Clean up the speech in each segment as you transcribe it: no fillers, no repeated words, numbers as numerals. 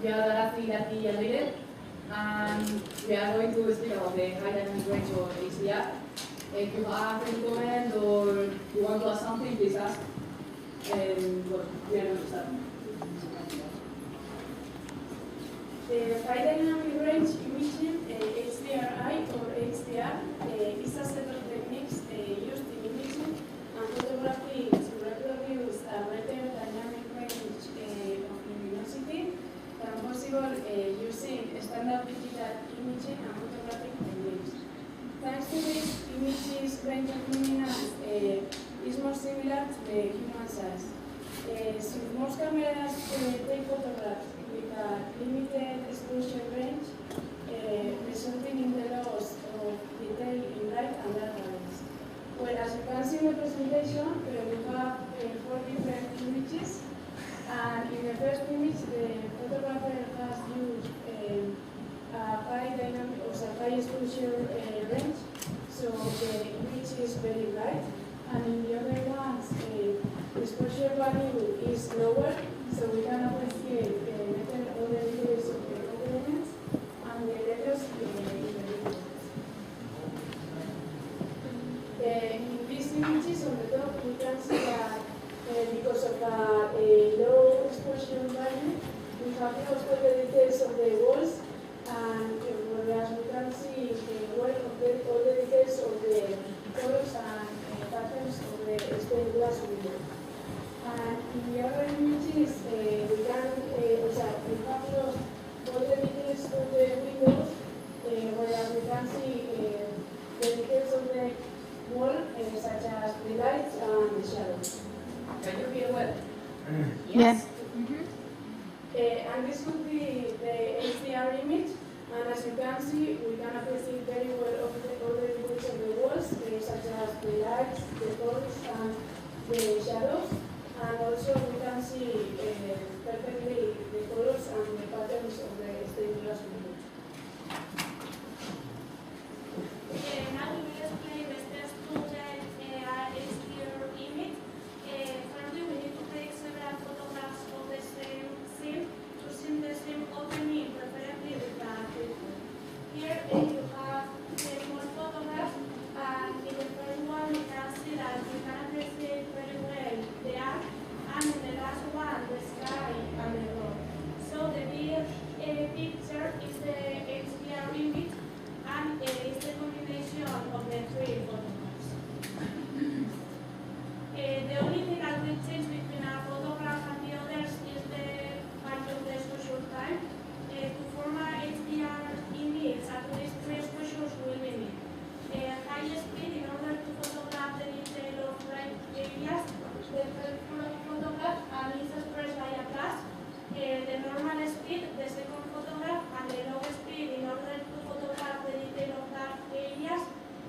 we are Arathi Lati and we are going to speak about the high dynamic range or HDR. If you have any comment or you want to ask something, please ask. Well, we are going to start. The high dynamic range imaging, HDRI or HDR, is a set of techniques used in imaging and photography to reproduce a better dynamic range of luminosity than possible using standard digital imaging and photographic techniques. Thanks to this, images range of luminance is more similar to the human size. Since most cameras take photographs with a limited exposure range, resulting in the loss of detail in light and dark areas. Well, as you can see in the presentation, we have 4 different images, and in the first image, the photographer has used a high exposure range, so the image is very bright, and in the other ones, the exposure value is lower, so we can appreciate better all the details of the elements and the letters in the images. In these images on the top, we can see that because of a low exposure value, we have lost all the details of the walls, and whereas we can see all the details of the colors and patterns of the stained glass window. And in the other images, we have lost all the details of the windows, whereas we can see the details of the wall, such as the lights and the shadows. Can you hear well? Yes. And this would be the HDR image, and as you can see, we can appreciate very well all the details of the walls, such as the lights, the colors, and the shadows. And also we can see perfectly the colors and the patterns of the stained glass window. Now we will explain the steps to get HDR image. Firstly, we need to take several photographs of the same scene to see the same opening, preferably with a filter. Here you have 4 photographs, and in the first one you can see that you can appreciate very well the art, and in the last one the sky and the road. So the big picture is the HDR image, and it's the combination of the 3 photographs. The only thing that will change between a photograph and the others is the value of the exposure time. To form a HDR image, at least 3 exposures will be needed. High speed in order to photograph the detail of light areas, the first photograph and is expressed by a plus, the normal speed, the second photograph, and the low speed in order to photograph the detail of dark areas,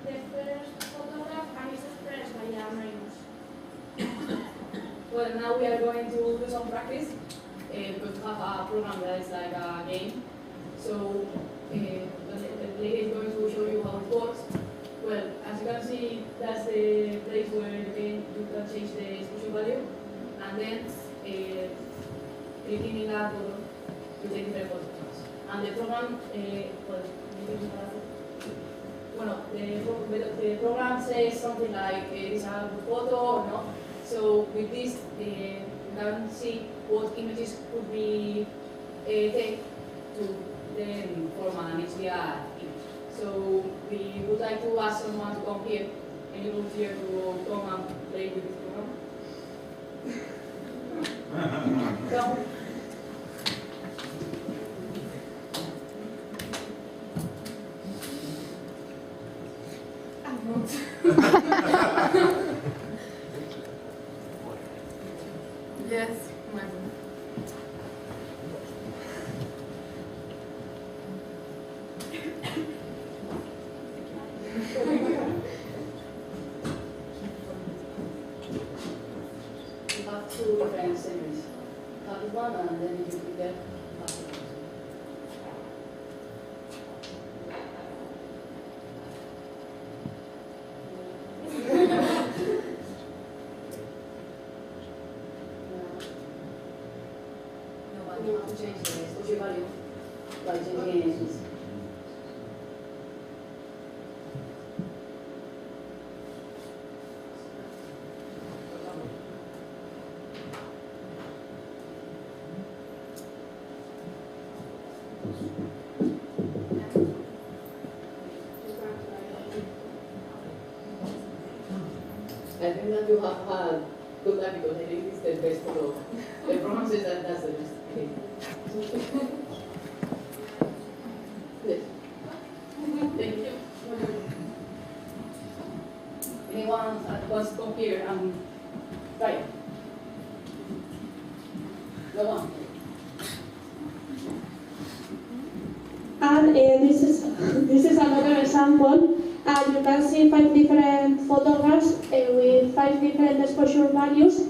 the first photograph, and is expressed by a minus. Well, now we are going to do some practice because we have a program that is like a game. So the lady is going to show you how it works. Well, as you can see, that's the place where you can change the exposure value, and then clicking in that button, you take different photographs. And the program, the program says something like this is a good photo or not. So with this, you can see what images could be taken to then form an HDR image. So we would like to ask someone to come here, any volunteer to come and play with this program. Come. I'm not. Yes, my bad. We have 2 different sceneries. We have this one exposure value by changing this. I think that you have had good luck because I think it's the best of the promises that that's the best. Okay. Yes. Thank you. Anyone that wants to come here and try? No one. And this is another example. And you can see 5 different photographs with 5 different exposure values.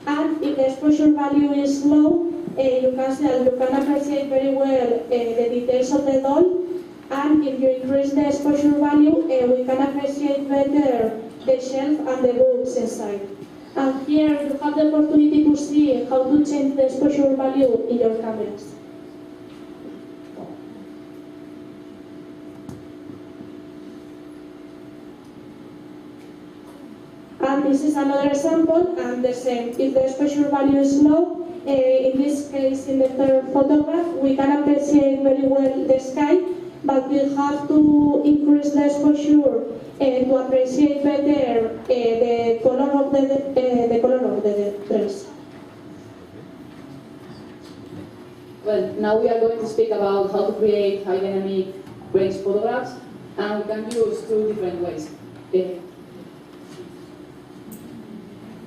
And if the exposure value is low, you can see that you can appreciate very well the details of the doll. And if you increase the exposure value, we can appreciate better the shelf and the books inside. And here you have the opportunity to see how to change the exposure value in your cameras. And this is another example, and the same. If the exposure value is low, in this case, in the third photograph, we can appreciate very well the sky, but we have to increase the exposure to appreciate better the color of the dress. Well, now we are going to speak about how to create high dynamic range photographs, and we can use 2 different ways.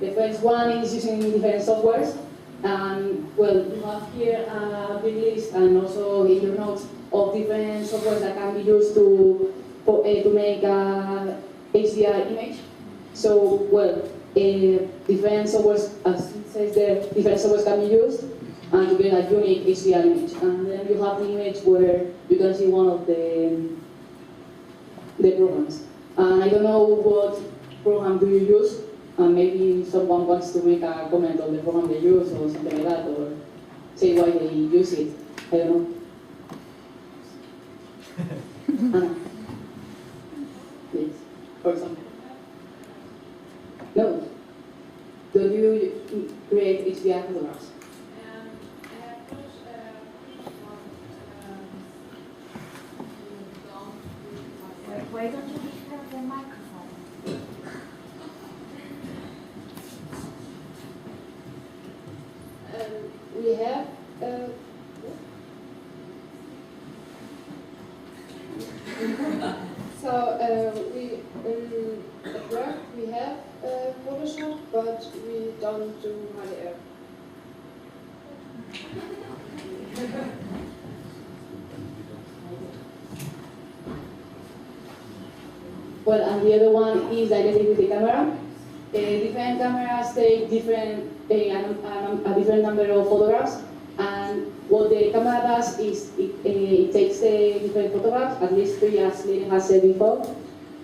The first one is using different softwares, and well, you have here a big list and also in your notes of different softwares that can be used to make a HDR image. So, well, different softwares, as it says there, different softwares can be used and to get a unique HDR image. And then you have the image where you can see one of the programs. And I don't know what program do you use. Maybe someone wants to make a comment on the program they use or something like that, or say why they use it. I don't know. Anna. Please, for example. No. Do you create HDR photographs? Why don't you have the microphone? We have we at work we have Photoshop, but we don't do HDR. well, and the other one is directly with the camera. Different cameras take different a different number of photographs, and what the camera does is it takes the different photographs, at least 3 as Lynn has said before,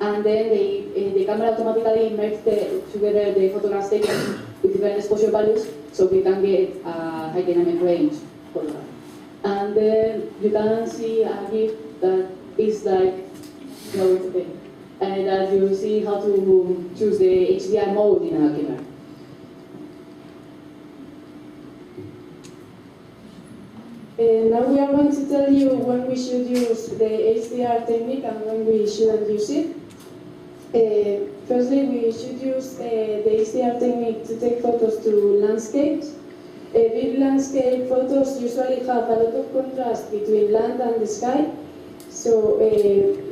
and then the camera automatically merges together the photographs taken with different exposure values, so we can get a high dynamic range photograph. And then you can see a GIF that is like, no, it's okay. That you see how to choose the HDR mode in a camera. Now we are going to tell you when we should use the HDR technique and when we shouldn't use it. Firstly, we should use the HDR technique to take photos to landscapes. Big landscape photos usually have a lot of contrast between land and the sky, so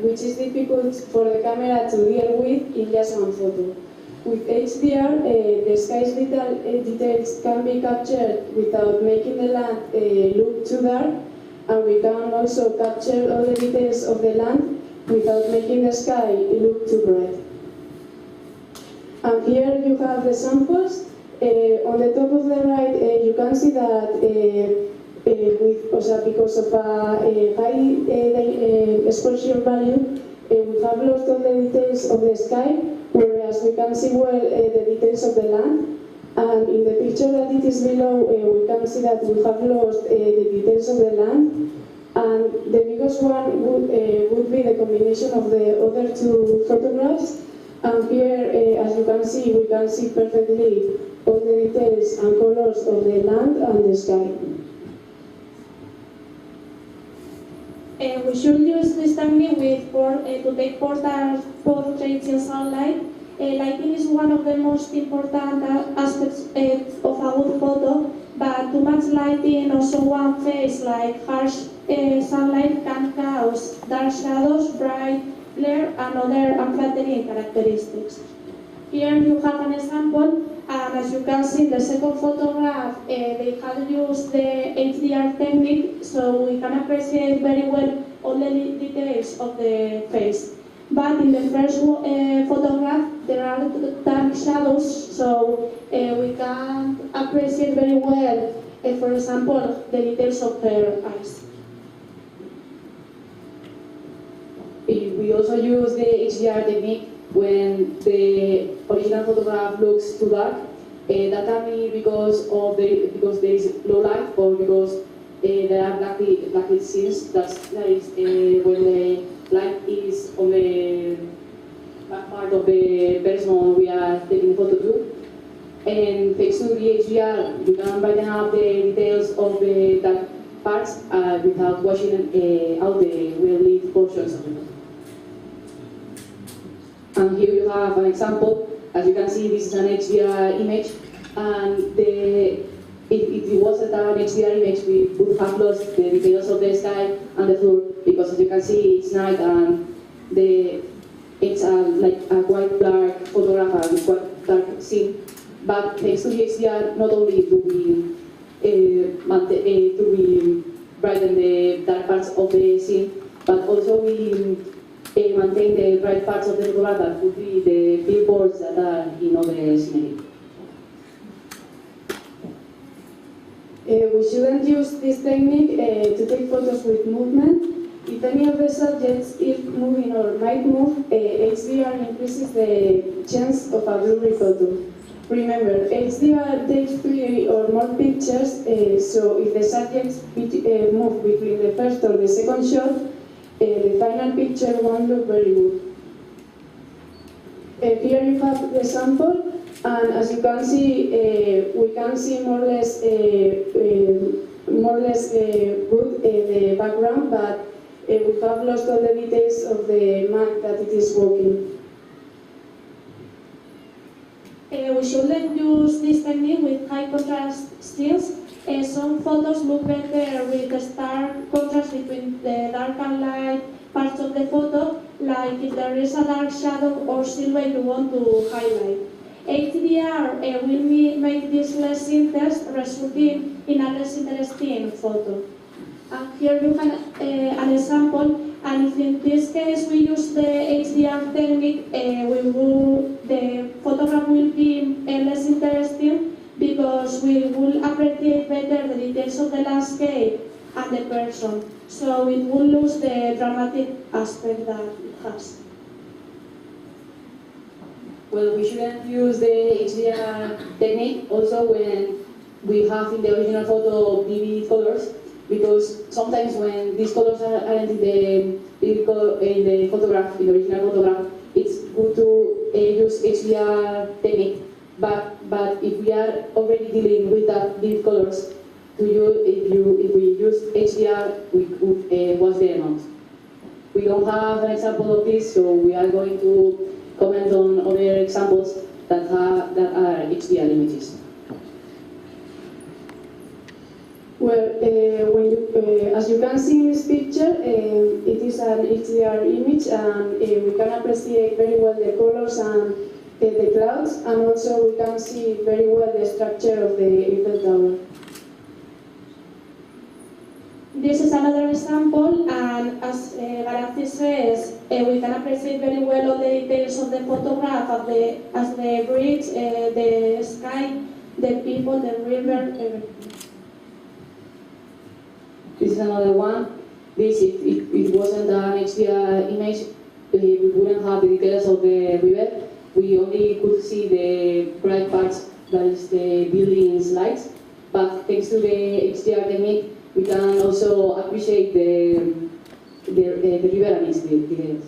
which is difficult for the camera to deal with in just one photo. With HDR, the sky's details can be captured without making the land look too dark, and we can also capture all the details of the land without making the sky look too bright. And here you have the samples. On the top of the right, you can see that because of a high exposure value, we have lost all the details of the sky, whereas we can see well the details of the land. And in the picture that it is below, we can see that we have lost the details of the land. And the biggest one would be the combination of the other two photographs. And here, as you can see, we can see perfectly all the details and colors of the land and the sky. We should use this technique to take portraits in sunlight. Lighting is one of the most important aspects of a good photo, but too much lighting on someone's face, like harsh sunlight, can cause dark shadows, bright glare, and other unflattering characteristics. Here you have an example, and as you can see in the second photograph, they have used the HDR technique, so we can appreciate very well all the details of the face. But in the first photograph, there are dark shadows, so we can appreciate very well, for example, the details of her eyes. We also use the HDR technique when the original photograph looks too dark. That can be because there is low light, or because there are blacklit scenes. That is when the light is on the back part of the person we are taking the photo to. And thanks to the HDR, you can brighten up the details of the dark parts without washing out the well-lit portions of the photo. And here you have an example. As you can see, this is an HDR image, and if it wasn't an HDR image, we would have lost the details of the sky and the floor, because as you can see, it's night and it's like a quite dark photograph and quite dark scene. But thanks to the HDR, not only do we brighten the dark parts of the scene, but also we maintain the bright parts of the photograph that would be the billboards that are in other scenery. We shouldn't use this technique to take photos with movement. If any of the subjects is moving or might move, HDR increases the chance of a blurry photo. Remember, HDR takes 3 or more pictures, so if the subjects move between the first or the second shot, the final picture won't look very good. Here you have the sample, and as you can see, we can see more or less good the background, but we have lost all the details of the man that it is walking. We shouldn't use this technique with high contrast stills. Some photos look better with a stark contrast between the dark and light parts of the photo, like if there is a dark shadow or silhouette you want to highlight. HDR will make this less intense, resulting in a less interesting photo. And here you have an example, and if in this case we use the HDR technique, the photograph will be less interesting, because we will appreciate better the details of the landscape and the person, so it will lose the dramatic aspect that it has. Well, we shouldn't use the HDR technique also when we have in the original photo vivid colors, because sometimes when these colors aren't in the photograph, in the original photograph, it's good to use HDR technique. But if we are already dealing with that vivid colors, if we use HDR, we could wash the amount. We don't have an example of this, so we are going to comment on other examples that are HDR images. Well, as you can see in this picture, it is an HDR image, and we can appreciate very well the colors and the clouds, and also we can see very well the structure of the Eiffel Tower. This is another example, and as Garanti says, we can appreciate very well all the details of the photograph, as the bridge, the sky, the people, the river, everything. This is another one. If it wasn't an HDR image, we wouldn't have the details of the river. We only could see the bright parts that is the building's lights. But thanks to the HDR technique, we can also appreciate the river and its details.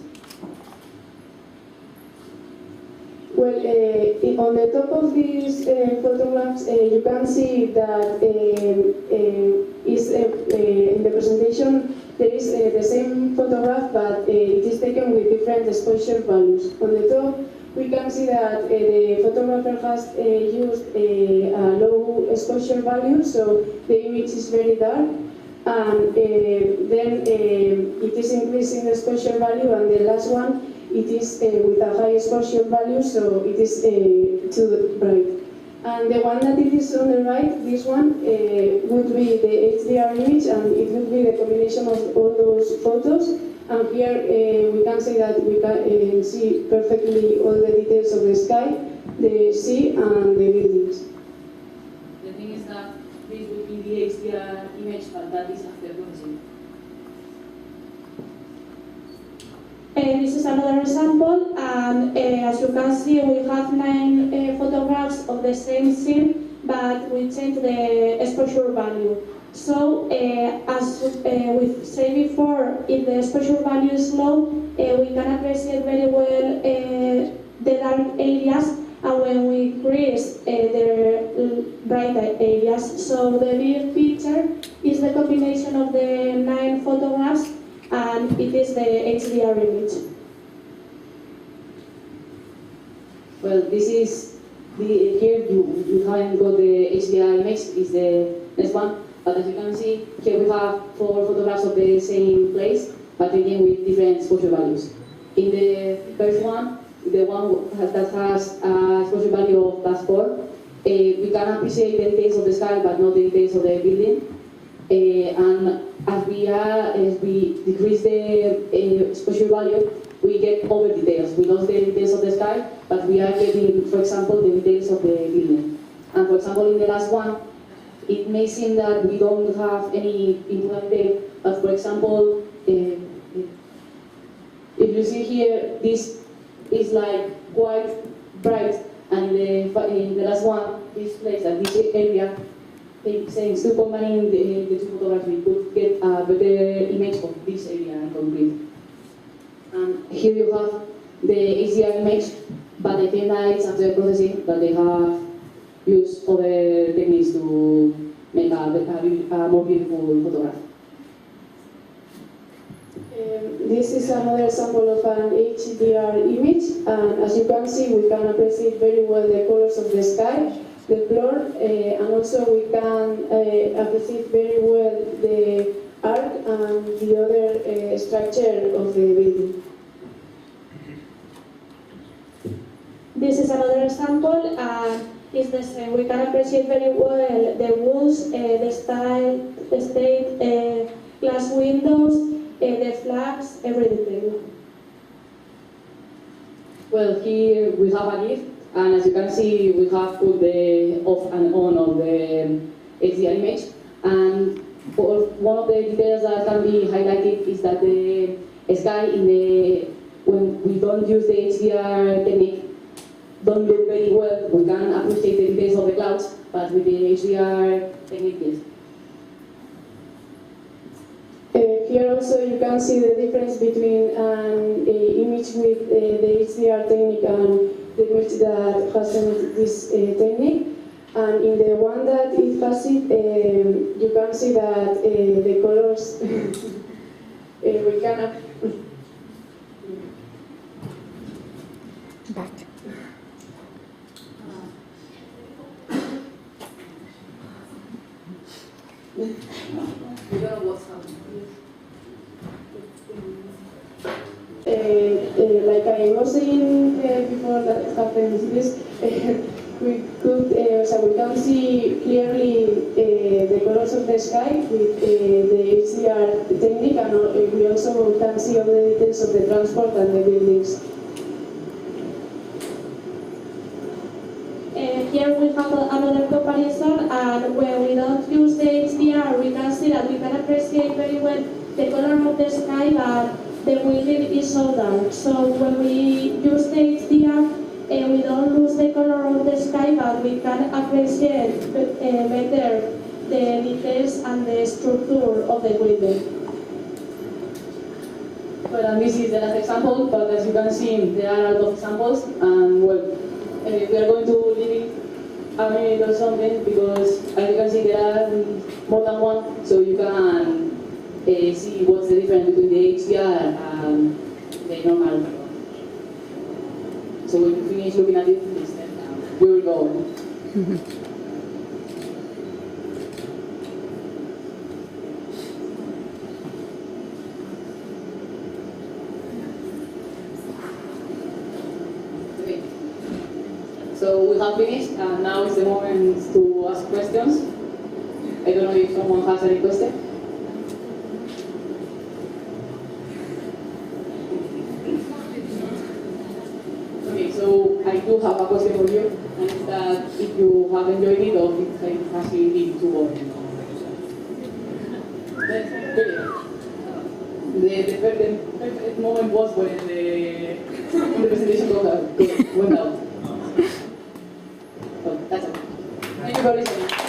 Well, on the top of these photographs, you can see that in the presentation there is the same photograph, but it is taken with different exposure values. On the top, we can see that the photographer has used a low exposure value, so the image is very dark. And then it is increasing the exposure value, and the last one, it is with a high exposure value, so it is too bright. And the one that it is on the right, this one, would be the HDR image, and it would be the combination of all those photos. And here we can say that we can see perfectly all the details of the sky, the sea, and the buildings. The thing is that this would be the HDR image, but that is after processing. This is another example, and as you can see, we have 9 photographs of the same scene, but we change the exposure value. So, as we said before, if the exposure value is low, we can appreciate very well the dark areas, and when we increase the bright areas. So the big picture is the combination of the 9 photographs, and it is the HDR image. Well, this is here you haven't got the HDR image, is the next one. But as you can see, here we have 4 photographs of the same place, but again with different exposure values. In the first one, the one that has exposure value of +4, we can appreciate the details of the sky, but not the details of the building. And as we decrease the exposure value, we get over details. We lost the details of the sky, but we are getting, for example, the details of the building. And for example, in the last one, it may seem that we don't have any important detail, but for example, if you see here, this is like quite bright, and in the last one, this place and this area, saying still combining the 2 photographs, we could get a better image of this area in concrete. And here you have the HDR image, but I think that it's after processing that they have used other techniques to make a more beautiful photograph. This is another example of an HDR image, and as you can see, we can appreciate very well the colors of the sky, the floor, and also we can appreciate very well the arc and the other structure of the building. This is another example, and it's the same. We can appreciate very well the walls, the style, the state, glass windows, the flags, every detail. Well, here we have a GIF, and as you can see, we have put the off and on of the HDR image. And one of the details that can be highlighted is that the sky when we don't use the HDR technique, don't look very well. We can appreciate the details of the clouds, but with the HDR technique, yes. Here also you can see the difference between an image with the HDR technique and the image that hasn't this technique. And in the one that it has it, you can see that the colors we can. Back. We don't know what's happening. Like I was saying before that happened this, we could, so we can see clearly the colors of the sky with the HDR technique, and we also can see all the details of the transport and the buildings. Here we have another comparison, and when we don't use the HDR, we can see that we can appreciate very well the color of the sky, but the building is so dark. So when we use the HDR, We don't lose the color of the sky, but we can appreciate better the details and the structure of the building. Well, and this is the last example, but as you can see, there are a lot of examples, and well, we are going to leave it a minute or something, because as you can see, there are more than one, so you can see what's the difference between the HDR and the normal one. So when you finish looking at it, we will go on. So we have finished, and now is the moment to ask questions. I don't know if someone has any question. Okay, so I do have a question for you, and it's that if you have enjoyed it or if it has been too boring. The perfect moment was when the presentation went out. That's it. Thank you for listening.